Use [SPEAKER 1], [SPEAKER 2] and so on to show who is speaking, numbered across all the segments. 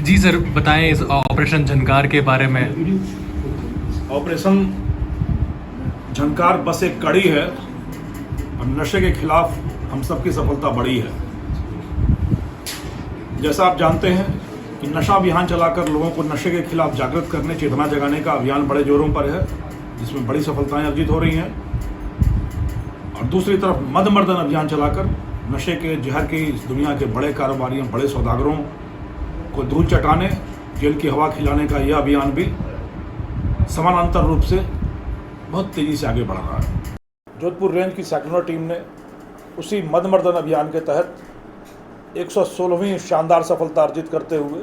[SPEAKER 1] जी sir, बताएं इस operation झंकार के बारे में।
[SPEAKER 2] ऑपरेशन झंकार बस एक कड़ी है और नशे के खिलाफ हम सबकी सफलता बड़ी है। जैसा आप जानते हैं कि नशा अभियान चलाकर लोगों को नशे के खिलाफ जागृत करने, चेतना जगाने का अभियान बड़े जोरों पर है, जिसमें बड़ी सफलताएं अर्जित हो रही हैं। और दूसरी तरफ मदमर्दन अभियान चलाकर नशे के जहर की इस दुनिया के बड़े कारोबारियों, बड़े सौदागरों को धूल चटाने, जेल की हवा खिलाने का यह अभियान भी समानांतर रूप से बहुत तेज़ी से आगे बढ़ रहा है। जोधपुर रेंज की सेक्टर टीम ने उसी मदमर्दन अभियान के तहत 116वीं शानदार सफलता अर्जित करते हुए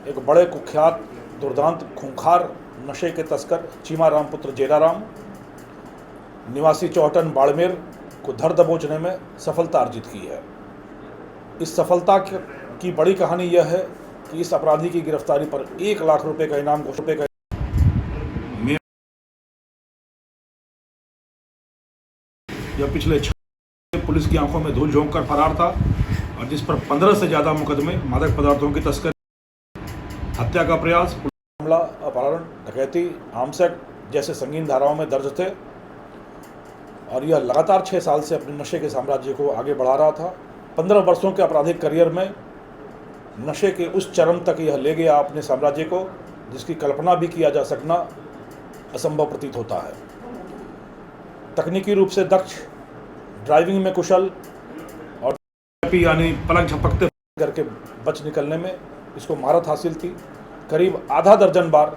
[SPEAKER 2] एक बड़े कुख्यात, दुर्दांत, खूंखार नशे के तस्कर चीमाराम पुत्र जेराराम निवासी चौहटन बाड़मेर को धर दबोचने में सफलता अर्जित की है। इस सफलता की बड़ी कहानी यह है कि इस अपराधी की गिरफ्तारी पर 1 लाख रुपए का इनाम यह पिछले 6 पुलिस की आंखों में धूल झोंक कर फरार था और जिस पर 15 से ज़्यादा मुकदमे मादक पदार्थों की तस्करी, हत्या का प्रयास, हमला, अपहरण, डकैती, आर्म्स एक्ट जैसे संगीन धाराओं में दर्ज थे और यह लगातार 6 साल से अपने नशे के साम्राज्य को आगे बढ़ा रहा था। 15 वर्षों के आपराधिक करियर में नशे के उस चरम तक यह ले गया अपने साम्राज्य को जिसकी कल्पना भी किया जा सकना असंभव प्रतीत होता है। तकनीकी रूप से दक्ष, ड्राइविंग में कुशल और यानी पलक झपकते करके बच निकलने में इसको महारत हासिल थी। करीब आधा दर्जन बार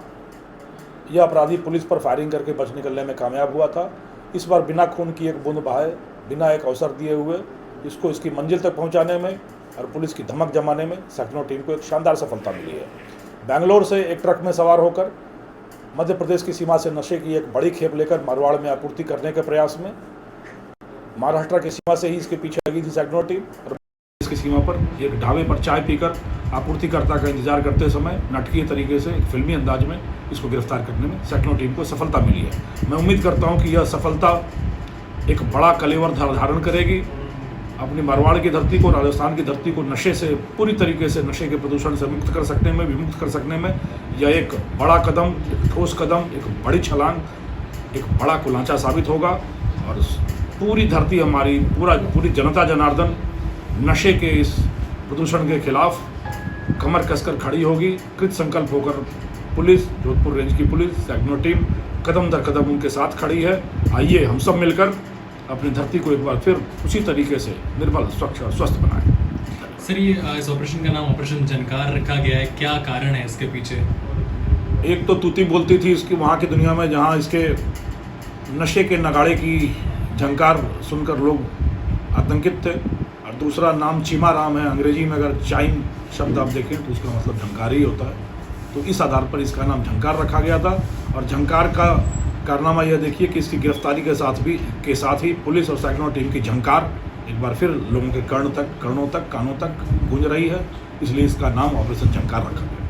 [SPEAKER 2] यह अपराधी पुलिस पर फायरिंग करके बच निकलने में कामयाब हुआ था। इस बार बिना खून की एक बूंद बहाए, बिना एक अवसर दिए हुए इसको इसकी मंजिल तक पहुंचाने में और पुलिस की धमक जमाने में सेक्टर टीम को एक शानदार सफलता मिली है। बेंगलोर से एक ट्रक में सवार होकर मध्य प्रदेश की सीमा से नशे की एक बड़ी खेप लेकर मारवाड़ में आपूर्ति करने के प्रयास में महाराष्ट्र की सीमा से ही इसके पीछे लगी थी सेक्टर टीम और इसकी सीमा पर एक ढाबे पर चाय पीकर आपूर्तिकर्ता का इंतजार करते समय नाटकीय तरीके से फिल्मी अंदाज में इसको गिरफ्तार करने में सेक्टर टीम को सफलता मिली है। मैं उम्मीद करता हूं कि यह सफलता एक बड़ा कलेवर धारण करेगी, अपनी मारवाड़ की धरती को, राजस्थान की धरती को नशे से पूरी तरीके से, नशे के प्रदूषण से मुक्त कर सकने में, विमुक्त कर सकने में यह एक बड़ा कदम, एक ठोस कदम, एक बड़ी छलांग, एक बड़ा कुलांचा साबित होगा और पूरी धरती हमारी, पूरी जनता जनार्दन नशे के इस प्रदूषण के खिलाफ कमर कसकर खड़ी होगी। कृत संकल्प होकर पुलिस, जोधपुर रेंज की पुलिस, सेक्टर टीम कदम दर कदम उनके साथ खड़ी है। आइए हम सब मिलकर अपनी धरती को एक बार फिर उसी तरीके से निर्मल, स्वच्छ और स्वस्थ बनाएं।
[SPEAKER 1] सर, ये इस ऑपरेशन का नाम ऑपरेशन झंकार रखा गया है, क्या कारण है इसके पीछे?
[SPEAKER 2] एक तो तूती बोलती थी इसकी वहाँ की दुनिया में, जहाँ इसके नशे के नगाड़े की झंकार सुनकर लोग आतंकित थे, और दूसरा नाम चीमाराम है। अंग्रेजी में अगर चाइम शब्द आप देखें तो उसका मतलब झंकार ही होता है, तो इस आधार पर इसका नाम झंकार रखा गया था। और झंकार का कारनामा यह देखिए कि इसकी गिरफ्तारी के साथ ही पुलिस और सेक्टर टीम की झंकार एक बार फिर लोगों के कर्णों तक, कानों तक गूंज रही है, इसलिए इसका नाम ऑपरेशन झंकार रखा गया।